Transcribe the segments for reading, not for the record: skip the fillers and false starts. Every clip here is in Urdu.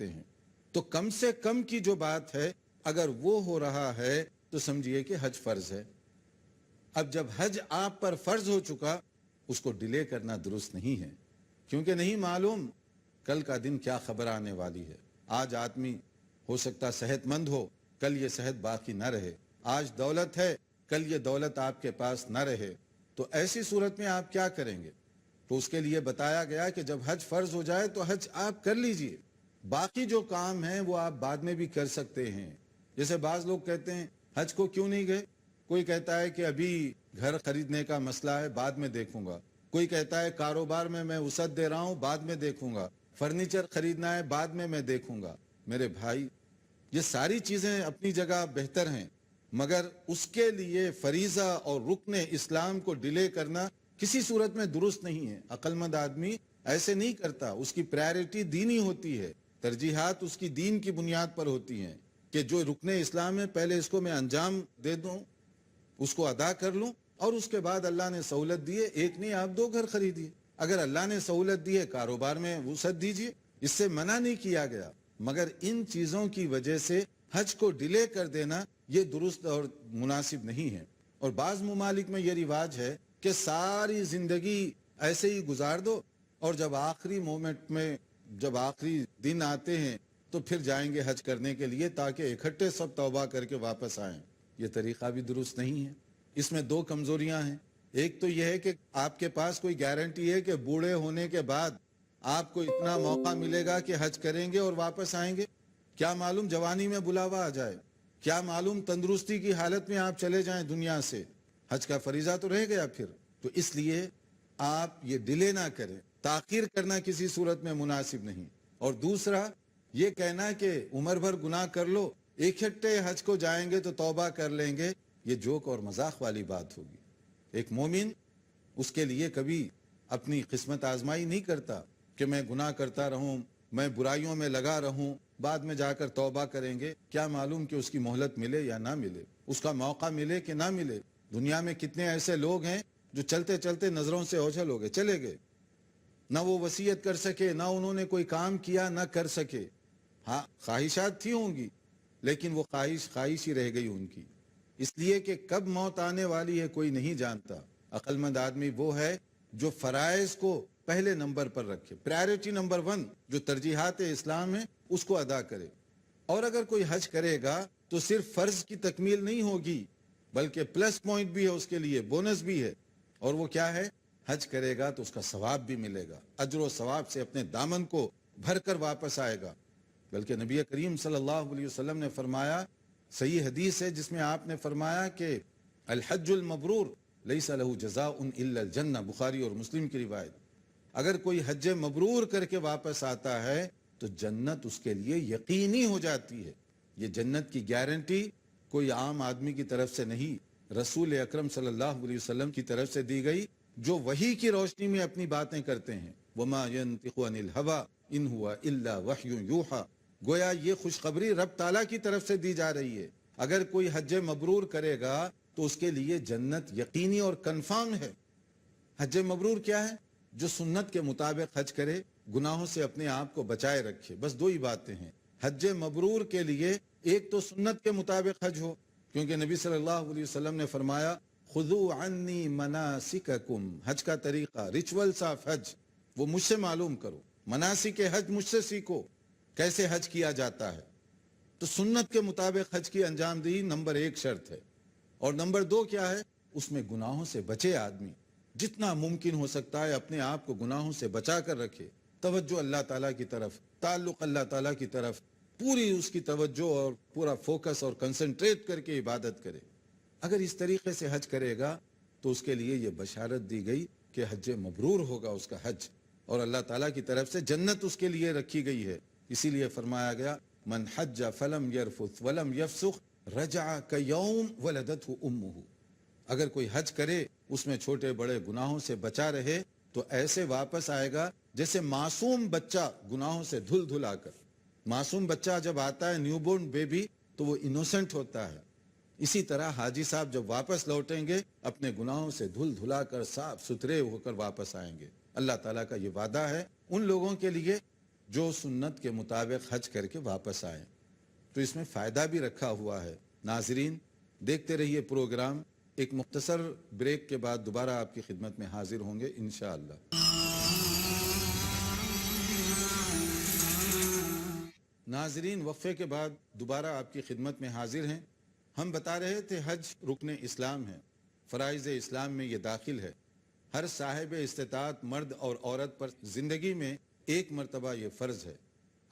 ہیں. تو کم سے کم کی جو بات ہے اگر وہ ہو رہا ہے تو سمجھیے کہ حج فرض ہے. اب جب حج آپ پر فرض ہو چکا اس کو ڈیلے کرنا درست نہیں ہے، کیونکہ نہیں معلوم کل کا دن کیا خبر آنے والی ہے. آج آدمی ہو سکتا صحت مند ہو، کل یہ صحت باقی نہ رہے. آج دولت ہے، کل یہ دولت آپ کے پاس نہ رہے. تو ایسی صورت میں آپ کیا کریں گے؟ تو اس کے لیے بتایا گیا کہ جب حج فرض ہو جائے تو حج آپ کر لیجئے، باقی جو کام ہیں وہ آپ بعد میں بھی کر سکتے ہیں. جیسے بعض لوگ کہتے ہیں حج کو کیوں نہیں گئے؟ کوئی کہتا ہے کہ ابھی گھر خریدنے کا مسئلہ ہے، بعد میں دیکھوں گا. کوئی کہتا ہے کاروبار میں وسعت دے رہا ہوں، بعد میں دیکھوں گا. فرنیچر خریدنا ہے، بعد میں دیکھوں گا. میرے بھائی، یہ ساری چیزیں اپنی جگہ بہتر ہیں، مگر اس کے لیے فریضہ اور رکن اسلام کو ڈیلے کرنا کسی صورت میں درست نہیں ہے. عقل مند آدمی ایسے نہیں کرتا. اس کی پرائرٹی دینی ہوتی ہے، ترجیحات اس کی دین کی بنیاد پر ہوتی ہیں کہ جو رکن اسلام ہے پہلے اس کو میں انجام دے دوں، اس کو ادا کر لوں، اور اس کے بعد اللہ نے سہولت دی ہے، ایک نہیں آپ 2 گھر خریدیے. اگر اللہ نے سہولت دی ہے کاروبار میں وسعت دیجیے، اس سے منع نہیں کیا گیا. مگر ان چیزوں کی وجہ سے حج کو ڈیلے کر دینا یہ درست اور مناسب نہیں ہے. اور بعض ممالک میں یہ رواج ہے کہ ساری زندگی ایسے ہی گزار دو اور جب آخری مومنٹ میں، جب آخری دن آتے ہیں تو پھر جائیں گے حج کرنے کے لیے تاکہ اکٹھے سب توبہ کر کے واپس آئیں. یہ طریقہ بھی درست نہیں ہے. اس میں 2 کمزوریاں ہیں. ایک تو یہ ہے کہ آپ کے پاس کوئی گارنٹی ہے کہ بوڑھے ہونے کے بعد آپ کو اتنا موقع ملے گا کہ حج کریں گے اور واپس آئیں گے؟ کیا معلوم جوانی میں بلاوا آ جائے، کیا معلوم تندرستی کی حالت میں آپ چلے جائیں دنیا سے. حج کا فریضہ تو رہ گیا پھر. تو اس لیے آپ یہ ڈیلے نہ کریں، تاخیر کرنا کسی صورت میں مناسب نہیں. اور دوسرا یہ کہنا کہ عمر بھر گناہ کر لو، اکٹھے حج کو جائیں گے تو توبہ کر لیں گے، یہ جوک اور مذاق والی بات ہوگی. ایک مومن اس کے لیے کبھی اپنی قسمت آزمائی نہیں کرتا کہ میں گناہ کرتا رہوں، میں برائیوں میں لگا رہوں، بعد میں جا کر توبہ کریں گے. کیا معلوم کہ اس کی مہلت ملے یا نہ ملے، اس کا موقع ملے کہ نہ ملے. دنیا میں کتنے ایسے لوگ ہیں جو چلتے چلتے نظروں سے اوجھل ہو گئے، چلے گئے، نہ وہ وصیت کر سکے، نہ انہوں نے کوئی کام کیا، نہ کر سکے. ہاں خواہشات تھی ہوں گی لیکن وہ خواہش ہی رہ گئی ان کی. اس لیے کہ کب موت آنے والی ہے کوئی نہیں جانتا. عقل مند آدمی وہ ہے جو فرائض کو پہلے نمبر پر رکھے، پرائرٹی نمبر 1 جو ترجیحات اسلام ہیں اس کو ادا کرے. اور اگر کوئی حج کرے گا تو صرف فرض کی تکمیل نہیں ہوگی بلکہ پلس پوائنٹ بھی ہے، اس کے لیے بونس بھی ہے. اور وہ کیا ہے؟ حج کرے گا تو اس کا ثواب بھی ملے گا، اجر و ثواب سے اپنے دامن کو بھر کر واپس آئے گا. بلکہ نبی کریم صلی اللہ علیہ وسلم نے فرمایا، صحیح حدیث ہے جس میں آپ نے فرمایا کہ الحج المبرور لیس له جزاء الا الجنہ، بخاری اور مسلم کی روایت. اگر کوئی حج مبرور کر کے واپس آتا ہے تو جنت اس کے لیے یقینی ہو جاتی ہے. یہ جنت کی گارنٹی کوئی عام آدمی کی طرف سے نہیں، رسول اکرم صلی اللہ علیہ وسلم کی طرف سے دی گئی، جو وحی کی روشنی میں اپنی باتیں کرتے ہیں. وما ينطق عن الهوى ان هو الا وحی یوحى. گویا یہ خوشخبری رب تعالیٰ کی طرف سے دی جا رہی ہے. اگر کوئی حج مبرور کرے گا تو اس کے لیے جنت یقینی اور کنفرم ہے. حج مبرور کیا ہے؟ جو سنت کے مطابق حج کرے، گناہوں سے اپنے آپ کو بچائے رکھے. بس 2 ہی باتیں ہیں حج مبرور کے لیے. ایک تو سنت کے مطابق حج ہو، کیونکہ نبی صلی اللہ علیہ وسلم نے فرمایا خذوا عنی مناسککم. حج کا طریقہ، ریچولز آف حج وہ مجھ سے معلوم کرو، مناسک حج مجھ سے سیکھو، کیسے حج کیا جاتا ہے. تو سنت کے مطابق حج کی انجام دہی نمبر 1 شرط ہے. اور نمبر 2 کیا ہے؟ اس میں گناہوں سے بچے آدمی، جتنا ممکن ہو سکتا ہے اپنے آپ کو گناہوں سے بچا کر رکھے. توجہ اللہ تعالیٰ کی طرف، تعلق اللہ تعالیٰ کی طرف، پوری اس کی توجہ اور پورا فوکس اور کنسنٹریٹ کر کے عبادت کرے. اگر اس طریقے سے حج کرے گا تو اس کے لیے یہ بشارت دی گئی کہ حج مبرور ہوگا اس کا حج، اور اللہ تعالیٰ کی طرف سے جنت اس کے لیے رکھی گئی ہے. اسی لیے فرمایا گیا من حج فلم یرفث ولم یفسق رجع کیوم ولدته امه. اگر کوئی حج کرے اس میں چھوٹے بڑے گناہوں سے بچا رہے تو ایسے واپس آئے گا جیسے معصوم بچہ گناہوں سے دھل دھل آ کر. معصوم بچہ جب آتا ہے، نیو بورن بیبی، تو وہ انوسنٹ ہوتا ہے. اسی طرح حاجی صاحب جب واپس لوٹیں گے اپنے گناہوں سے دھل دھلا کر صاف ستھرے ہو کر واپس آئیں گے. اللہ تعالیٰ کا یہ وعدہ ہے ان لوگوں کے لیے جو سنت کے مطابق حج کر کے واپس آئیں. تو اس میں فائدہ بھی رکھا ہوا ہے. ناظرین دیکھتے رہیے پروگرام. ایک مختصر بریک کے بعد دوبارہ آپ کی خدمت میں حاضر ہوں گے انشاءاللہ. ناظرین وقفے کے بعد دوبارہ آپ کی خدمت میں حاضر ہیں. ہم بتا رہے تھے حج رکن اسلام ہے، فرائض اسلام میں یہ داخل ہے. ہر صاحب استطاعت مرد اور عورت پر زندگی میں ایک مرتبہ یہ فرض ہے.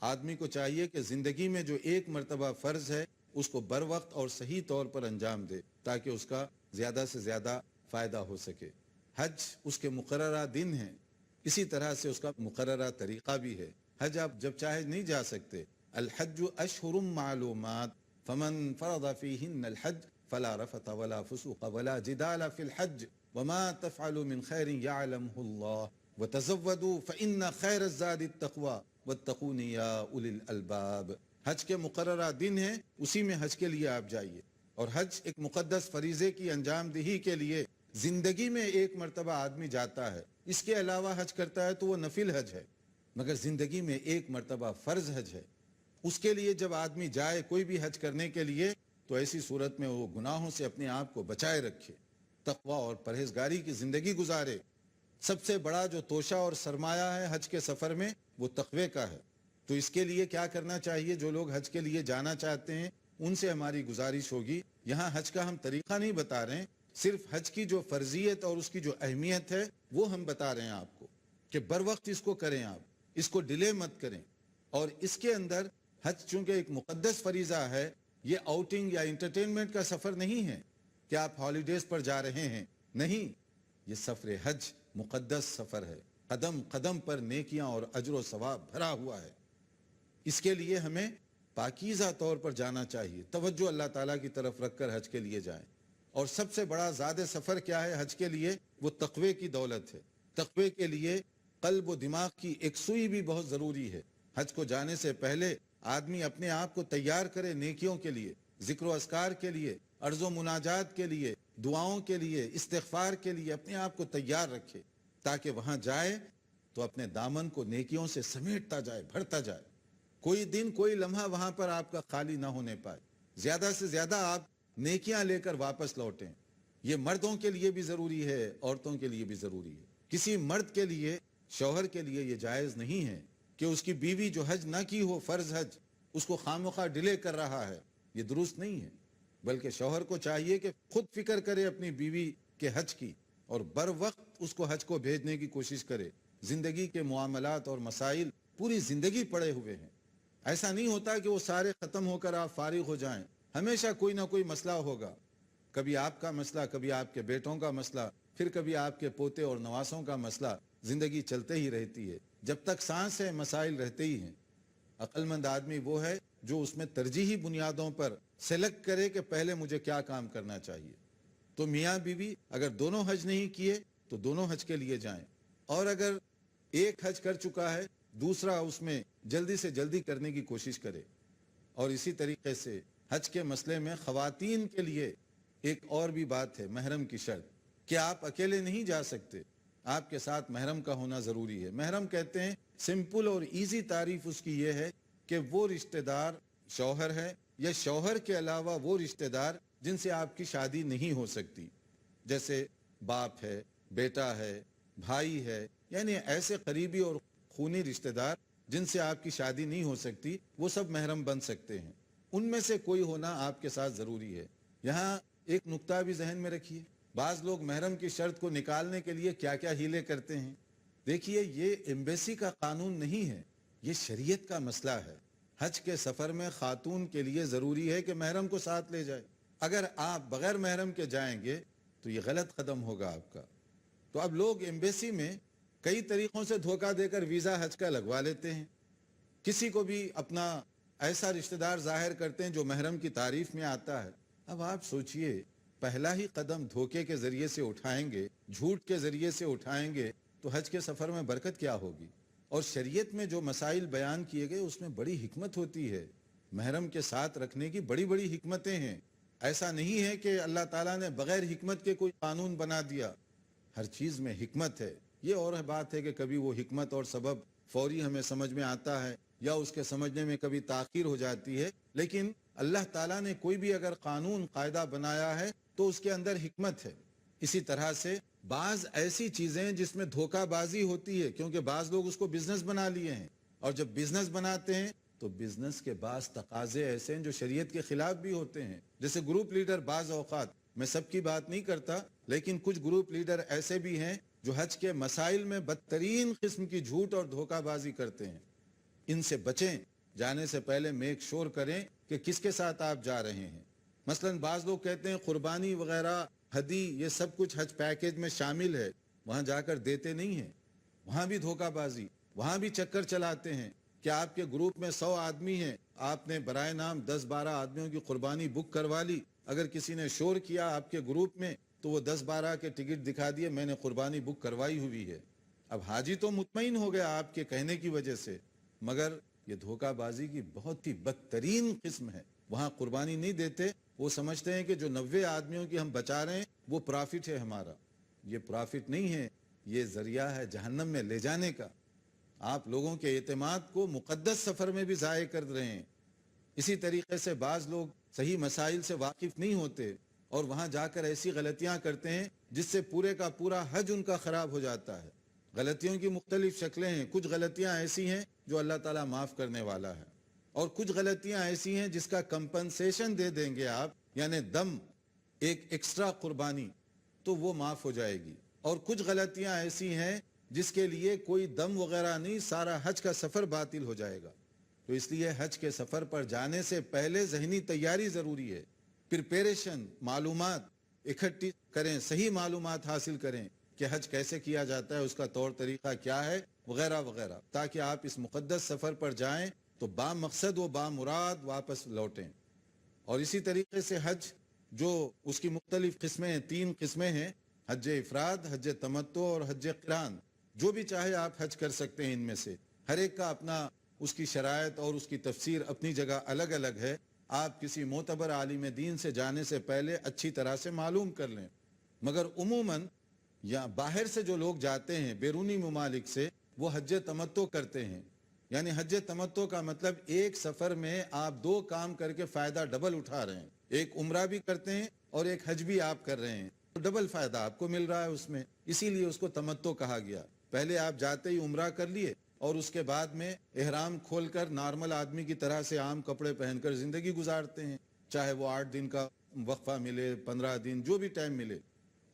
آدمی کو چاہیے کہ زندگی میں جو ایک مرتبہ فرض ہے اس کو بر وقت اور صحیح طور پر انجام دے تاکہ اس کا زیادہ سے زیادہ فائدہ ہو سکے. حج اس کے مقررہ دن ہیں، اسی طرح سے اس کا مقررہ طریقہ بھی ہے. حج آپ جب چاہے نہیں جا سکتے. الحج اشہر معلومات فمن فرض فیہن الحج فلا رفث ولا فسوق ولا جدال فی الحج وما تفعلوا من خیر یعلمہ اللہ وتزودوا فإن خیر الزاد التقوی واتقون یا اولی الالباب. حج کے مقررہ دن ہیں، اسی میں حج کے لیے آپ جائیے. اور حج ایک مقدس فریضے کی انجام دہی کے لیے زندگی میں ایک مرتبہ آدمی جاتا ہے. اس کے علاوہ حج کرتا ہے تو وہ نفل حج ہے، مگر زندگی میں ایک مرتبہ فرض حج ہے. اس کے لیے جب آدمی جائے کوئی بھی حج کرنے کے لیے تو ایسی صورت میں وہ گناہوں سے اپنے آپ کو بچائے رکھے، تقوی اور پرہیزگاری کی زندگی گزارے. سب سے بڑا جو توشہ اور سرمایہ ہے حج کے سفر میں وہ تقوی کا ہے. تو اس کے لیے کیا کرنا چاہیے؟ جو لوگ حج کے لیے جانا چاہتے ہیں ان سے ہماری گزارش ہوگی، یہاں حج کا ہم طریقہ نہیں بتا رہے ہیں، صرف حج کی جو فرضیت اور اس کی جو اہمیت ہے وہ ہم بتا رہے ہیں آپ کو کہ بر وقت اس کو کریں، آپ اس کو ڈیلے مت کریں. اور اس کے اندر حج چونکہ ایک مقدس فریضہ ہے، یہ آؤٹنگ یا انٹرٹینمنٹ کا سفر نہیں ہے کہ آپ ہالیڈیز پر جا رہے ہیں. نہیں، یہ سفر حج مقدس سفر ہے، قدم قدم پر نیکیاں اور اجر و ثواب بھرا ہوا ہے. اس کے لیے ہمیں پاکیزہ طور پر جانا چاہیے، توجہ اللہ تعالیٰ کی طرف رکھ کر حج کے لیے جائیں. اور سب سے بڑا زاد سفر کیا ہے حج کے لیے؟ وہ تقوی کی دولت ہے. تقوی کے لیے قلب و دماغ کی ایک سوئی بھی بہت ضروری ہے. حج کو جانے سے پہلے آدمی اپنے آپ کو تیار کرے نیکیوں کے لیے، ذکر و اذکار کے لیے، عرض و مناجات کے لیے، دعاؤں کے لیے، استغفار کے لیے اپنے آپ کو تیار رکھے تاکہ وہاں جائے تو اپنے دامن کو نیکیوں سے سمیٹتا جائے، بھرتا جائے. کوئی دن کوئی لمحہ وہاں پر آپ کا خالی نہ ہونے پائے. زیادہ سے زیادہ آپ نیکیاں لے کر واپس لوٹیں. یہ مردوں کے لیے بھی ضروری ہے، عورتوں کے لیے بھی ضروری ہے. کسی مرد کے لیے، شوہر کے لیے یہ جائز نہیں ہے کہ اس کی بیوی جو حج نہ کی ہو، فرض حج، اس کو خامخواہ ڈیلے کر رہا ہے. یہ درست نہیں ہے، بلکہ شوہر کو چاہیے کہ خود فکر کرے اپنی بیوی کے حج کی اور بر وقت اس کو حج کو بھیجنے کی کوشش کرے. زندگی کے معاملات اور مسائل پوری زندگی پڑے ہوئے ہیں. ایسا نہیں ہوتا کہ وہ سارے ختم ہو کر آپ فارغ ہو جائیں. ہمیشہ کوئی نہ کوئی مسئلہ ہوگا. کبھی آپ کا مسئلہ، کبھی آپ کے بیٹوں کا مسئلہ، پھر کبھی آپ کے پوتے اور نواسوں کا مسئلہ. زندگی چلتے ہی رہتی ہے. جب تک سانس ہے مسائل رہتے ہی ہیں. عقل مند آدمی وہ ہے جو اس میں ترجیحی بنیادوں پر سلیکٹ کرے کہ پہلے مجھے کیا کام کرنا چاہیے. تو میاں بیوی اگر دونوں حج نہیں کیے تو دونوں حج کے لیے جائیں، اور اگر ایک حج کر چکا ہے دوسرا اس میں جلدی سے جلدی کرنے کی کوشش کرے. اور اسی طریقے سے حج کے مسئلے میں خواتین کے لیے ایک اور بھی بات ہے، محرم کی شرط، کہ آپ اکیلے نہیں جا سکتے، آپ کے ساتھ محرم کا ہونا ضروری ہے. محرم کہتے ہیں، سمپل اور ایزی تعریف اس کی یہ ہے کہ وہ رشتہ دار شوہر ہے یا شوہر کے علاوہ وہ رشتہ دار جن سے آپ کی شادی نہیں ہو سکتی، جیسے باپ ہے، بیٹا ہے، بھائی ہے، یعنی ایسے قریبی اور خونی رشتہ دار جن سے آپ کی شادی نہیں ہو سکتی، وہ سب محرم بن سکتے ہیں. ان میں سے کوئی ہونا آپ کے ساتھ ضروری ہے. یہاں ایک نقطہ بھی ذہن میں رکھیے، بعض لوگ محرم کی شرط کو نکالنے کے لیے کیا کیا ہیلے کرتے ہیں. دیکھیے، یہ ایمبیسی کا قانون نہیں ہے، یہ شریعت کا مسئلہ ہے. حج کے سفر میں خاتون کے لیے ضروری ہے کہ محرم کو ساتھ لے جائے. اگر آپ بغیر محرم کے جائیں گے تو یہ غلط قدم ہوگا آپ کا. تو اب لوگ ایمبیسی میں کئی طریقوں سے دھوکہ دے کر ویزا حج کا لگوا لیتے ہیں. کسی کو بھی اپنا ایسا رشتہ دار ظاہر کرتے ہیں جو محرم کی تعریف میں آتا ہے. اب آپ سوچئے، پہلا ہی قدم دھوکے کے ذریعے سے اٹھائیں گے، جھوٹ کے ذریعے سے اٹھائیں گے تو حج کے سفر میں برکت کیا ہوگی؟ اور شریعت میں جو مسائل بیان کیے گئے اس میں بڑی حکمت ہوتی ہے. محرم کے ساتھ رکھنے کی بڑی بڑی حکمتیں ہیں. ایسا نہیں ہے کہ اللہ تعالیٰ نے بغیر حکمت کے کوئی قانون بنا دیا. ہر چیز میں حکمت ہے. یہ اور بات ہے کہ کبھی وہ حکمت اور سبب فوری ہمیں سمجھ میں آتا ہے یا اس کے سمجھنے میں کبھی تاخیر ہو جاتی ہے، لیکن اللہ تعالیٰ نے کوئی بھی اگر قانون قاعدہ بنایا ہے تو اس کے اندر حکمت ہے۔ اسی طرح سے بعض ایسی چیزیں جس میں دھوکہ بازی ہوتی ہے، کیونکہ بعض لوگ اس کو بزنس بنا لیے ہیں، اور جب بزنس بناتے ہیں تو بزنس کے بعض تقاضے ایسے ہیں جو شریعت کے خلاف بھی ہوتے ہیں، جیسے گروپ لیڈر بعض اوقات، میں سب کی بات نہیں کرتا، لیکن کچھ گروپ لیڈر ایسے بھی ہیں جو حج کے مسائل میں بدترین قسم کی جھوٹ اور دھوکہ بازی کرتے ہیں۔ ان سے بچیں، جانے سے پہلے میک شور کریں کہ کس کے ساتھ آپ جا رہے ہیں۔ مثلا بعض لوگ کہتے ہیں قربانی وغیرہ، ہدی، یہ سب کچھ حج پیکیج میں شامل ہے، وہاں جا کر دیتے نہیں ہیں، وہاں بھی دھوکہ بازی، وہاں بھی چکر چلاتے ہیں کہ آپ کے گروپ میں 100 آدمی ہیں، آپ نے برائے نام 10-12 آدمیوں کی قربانی بک کروا لی، اگر کسی نے شور کیا آپ کے گروپ میں تو وہ 10-12 کے ٹکٹ دکھا دیے، میں نے قربانی بک کروائی ہوئی ہے۔ اب حاجی تو مطمئن ہو گیا آپ کے کہنے کی وجہ سے، مگر یہ دھوکہ بازی کی بہت ہی بدترین قسم ہے۔ وہاں قربانی نہیں دیتے، وہ سمجھتے ہیں کہ جو 90 آدمیوں کی ہم بچا رہے ہیں وہ پرافٹ ہے ہمارا۔ یہ پرافٹ نہیں ہے، یہ ذریعہ ہے جہنم میں لے جانے کا۔ آپ لوگوں کے اعتماد کو مقدس سفر میں بھی ضائع کر رہے ہیں۔ اسی طریقے سے بعض لوگ صحیح مسائل سے واقف نہیں ہوتے اور وہاں جا کر ایسی غلطیاں کرتے ہیں جس سے پورے کا پورا حج ان کا خراب ہو جاتا ہے۔ غلطیوں کی مختلف شکلیں ہیں، کچھ غلطیاں ایسی ہیں جو اللہ تعالیٰ معاف کرنے والا ہے، اور کچھ غلطیاں ایسی ہیں جس کا کمپنسیشن دے دیں گے آپ، یعنی دم، ایک ایکسٹرا قربانی، تو وہ معاف ہو جائے گی، اور کچھ غلطیاں ایسی ہیں جس کے لیے کوئی دم وغیرہ نہیں، سارا حج کا سفر باطل ہو جائے گا۔ تو اس لیے حج کے سفر پر جانے سے پہلے ذہنی تیاری ضروری ہے، پریپریشن، معلومات اکٹھی کریں، صحیح معلومات حاصل کریں کہ حج کیسے کیا جاتا ہے، اس کا طور طریقہ کیا ہے، وغیرہ وغیرہ، تاکہ آپ اس مقدس سفر پر جائیں تو با مقصد و با مراد واپس لوٹیں۔ اور اسی طریقے سے حج جو اس کی مختلف قسمیں ہیں، 3 قسمیں ہیں، حج افراد، حج تمتع اور حج قران۔ جو بھی چاہے آپ حج کر سکتے ہیں ان میں سے، ہر ایک کا اپنا اس کی شرائط اور اس کی تفسیر اپنی جگہ الگ الگ ہے۔ آپ کسی معتبر عالم دین سے جانے سے پہلے اچھی طرح سے معلوم کر لیں، مگر عموماً یا باہر سے جو لوگ جاتے ہیں بیرونی ممالک سے، وہ حج تمتع کرتے ہیں۔ یعنی حج تمتع کا مطلب ایک سفر میں آپ 2 کام کر کے فائدہ ڈبل اٹھا رہے ہیں، ایک عمرہ بھی کرتے ہیں اور ایک حج بھی آپ کر رہے ہیں، تو ڈبل فائدہ آپ کو مل رہا ہے اس میں، اسی لیے اس کو تمتع کہا گیا۔ پہلے آپ جاتے ہی عمرہ کر لیے اور اس کے بعد میں احرام کھول کر نارمل آدمی کی طرح سے عام کپڑے پہن کر زندگی گزارتے ہیں، چاہے وہ 8 دن کا وقفہ ملے، 15 دن، جو بھی ٹائم ملے،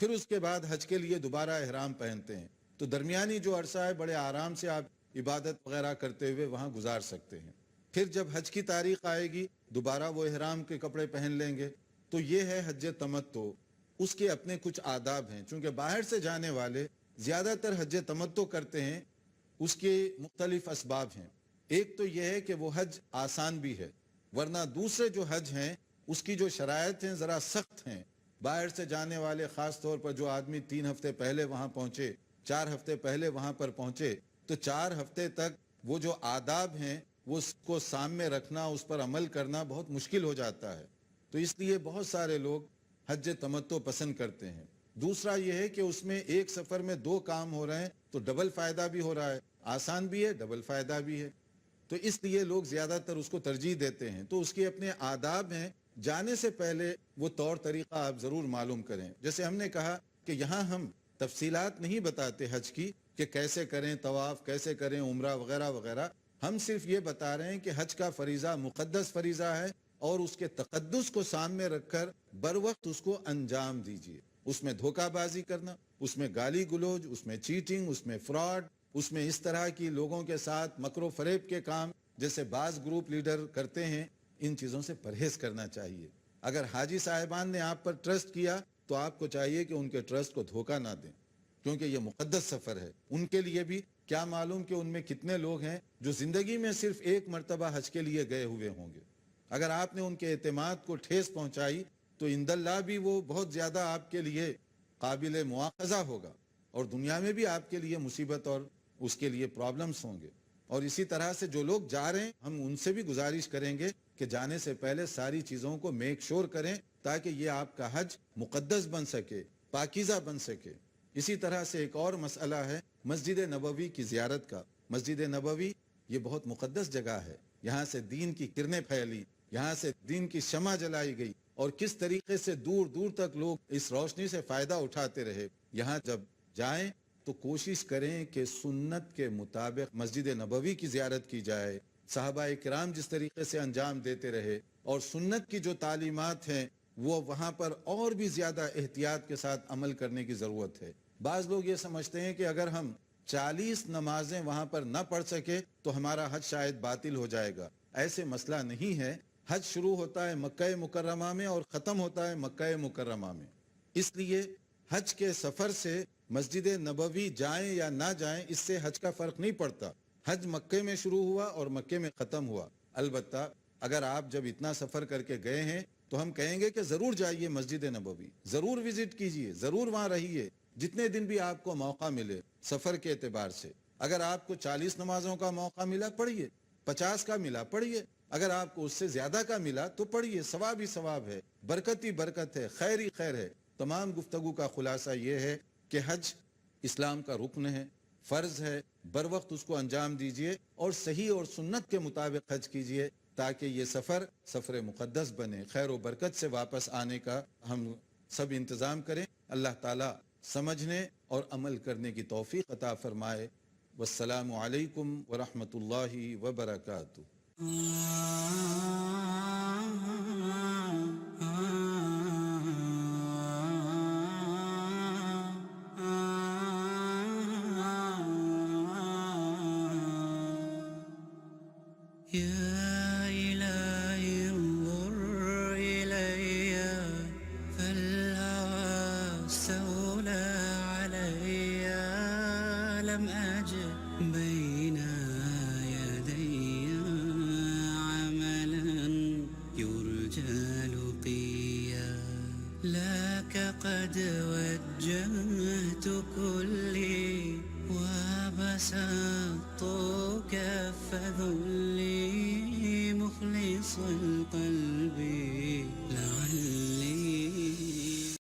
پھر اس کے بعد حج کے لیے دوبارہ احرام پہنتے ہیں، تو درمیانی جو عرصہ ہے بڑے آرام سے آپ عبادت وغیرہ کرتے ہوئے وہاں گزار سکتے ہیں۔ پھر جب حج کی تاریخ آئے گی دوبارہ وہ احرام کے کپڑے پہن لیں گے۔ تو یہ ہے حج تمتع۔ اس کے اپنے کچھ آداب ہیں، چونکہ باہر سے جانے والے زیادہ تر حج تمتع کرتے ہیں، اس کے مختلف اسباب ہیں۔ ایک تو یہ ہے کہ وہ حج آسان بھی ہے، ورنہ دوسرے جو حج ہیں اس کی جو شرائط ہیں ذرا سخت ہیں۔ باہر سے جانے والے، خاص طور پر جو آدمی 3 ہفتے پہلے وہاں پہنچے، 4 ہفتے پہلے وہاں پر پہنچے، تو 4 ہفتے تک وہ جو آداب ہیں وہ اس کو سامنے رکھنا، اس پر عمل کرنا بہت مشکل ہو جاتا ہے۔ تو اس لیے بہت سارے لوگ حج تمتع پسند کرتے ہیں۔ دوسرا یہ ہے کہ اس میں ایک سفر میں 2 کام ہو رہے ہیں تو ڈبل فائدہ بھی ہو رہا ہے، آسان بھی ہے، ڈبل فائدہ بھی ہے، تو اس لیے لوگ زیادہ تر اس کو ترجیح دیتے ہیں۔ تو اس کے اپنے آداب ہیں، جانے سے پہلے وہ طور طریقہ آپ ضرور معلوم کریں۔ جیسے ہم نے کہا کہ یہاں ہم تفصیلات نہیں بتاتے حج کی کہ کیسے کریں طواف، کیسے کریں عمرہ وغیرہ وغیرہ، ہم صرف یہ بتا رہے ہیں کہ حج کا فریضہ مقدس فریضہ ہے، اور اس کے تقدس کو سامنے رکھ کر بر وقت اس کو انجام دیجیے۔ اس میں دھوکہ بازی کرنا، اس میں گالی گلوج، اس میں چیٹنگ، اس میں فراڈ، اس میں اس طرح کی لوگوں کے ساتھ مکر و فریب کے کام جیسے بعض گروپ لیڈر کرتے ہیں، ان چیزوں سے پرہیز کرنا چاہیے۔ اگر حاجی صاحبان نے آپ پر ٹرسٹ کیا تو آپ کو چاہیے کہ ان کے ٹرسٹ کو دھوکہ نہ دیں، کیونکہ یہ مقدس سفر ہے۔ ان کے لیے بھی کیا معلوم کہ ان میں کتنے لوگ ہیں جو زندگی میں صرف ایک مرتبہ حج کے لیے گئے ہوئے ہوں گے۔ اگر آپ نے ان کے اعتماد کو ٹھیس پہنچائی تو عند اللہ بھی وہ بہت زیادہ آپ کے لیے قابل مواخذہ ہوگا، اور دنیا میں بھی آپ کے لیے مصیبت اور اس کے لیے پرابلمز ہوں گے۔ اور اسی طرح سے جو لوگ جا رہے ہیں، ہم ان سے بھی گزارش کریں گے کہ جانے سے پہلے ساری چیزوں کو میک شور کریں تاکہ یہ آپ کا حج مقدس بن سکے، پاکیزہ بن سکے۔ اسی طرح سے ایک اور مسئلہ ہے مسجد نبوی کی زیارت کا۔ مسجد نبوی یہ بہت مقدس جگہ ہے، یہاں سے دین کی کرنیں پھیلی، یہاں سے دین کی شمع جلائی گئی، اور کس طریقے سے دور دور تک لوگ اس روشنی سے فائدہ اٹھاتے رہے۔ یہاں جب جائیں تو کوشش کریں کہ سنت کے مطابق مسجد نبوی کی زیارت کی جائے، صحابہ کرام جس طریقے سے انجام دیتے رہے، اور سنت کی جو تعلیمات ہیں وہ وہاں پر اور بھی زیادہ احتیاط کے ساتھ عمل کرنے کی ضرورت ہے۔ بعض لوگ یہ سمجھتے ہیں کہ اگر ہم 40 نمازیں وہاں پر نہ پڑھ سکے تو ہمارا حج شاید باطل ہو جائے گا۔ ایسے مسئلہ نہیں ہے۔ حج شروع ہوتا ہے مکہ مکرمہ میں اور ختم ہوتا ہے مکہ مکرمہ میں، اس لیے حج کے سفر سے مسجد نبوی جائیں یا نہ جائیں اس سے حج کا فرق نہیں پڑتا۔ حج مکے میں شروع ہوا اور مکے میں ختم ہوا۔ البتہ اگر آپ جب اتنا سفر کر کے گئے ہیں تو ہم کہیں گے کہ ضرور جائیے مسجد نبوی، ضرور وزٹ کیجئے، ضرور وہاں رہیے جتنے دن بھی آپ کو موقع ملے سفر کے اعتبار سے۔ اگر آپ کو 40 نمازوں کا موقع ملا پڑھیے، 50 کا ملا پڑھیے، اگر آپ کو اس سے زیادہ کا ملا تو پڑھیے، ثواب ہی ثواب ہے، برکت ہی برکت ہے، خیر ہی خیر ہے۔ تمام گفتگو کا خلاصہ یہ ہے کہ حج اسلام کا رکن ہے، فرض ہے، بر وقت اس کو انجام دیجئے اور صحیح اور سنت کے مطابق حج کیجئے تاکہ یہ سفر مقدس بنے، خیر و برکت سے واپس آنے کا ہم سب انتظام کریں۔ اللہ تعالیٰ سمجھنے اور عمل کرنے کی توفیق عطا فرمائے۔ والسلام علیکم ورحمۃ اللہ وبرکاتہ۔ يا إلهي انظر إلي فالهوى استولى علي، لم أجد بين يدي عملا يرجى لقيا، لك قد وجهت كلي وبسطت كف ذلي مخلص القلب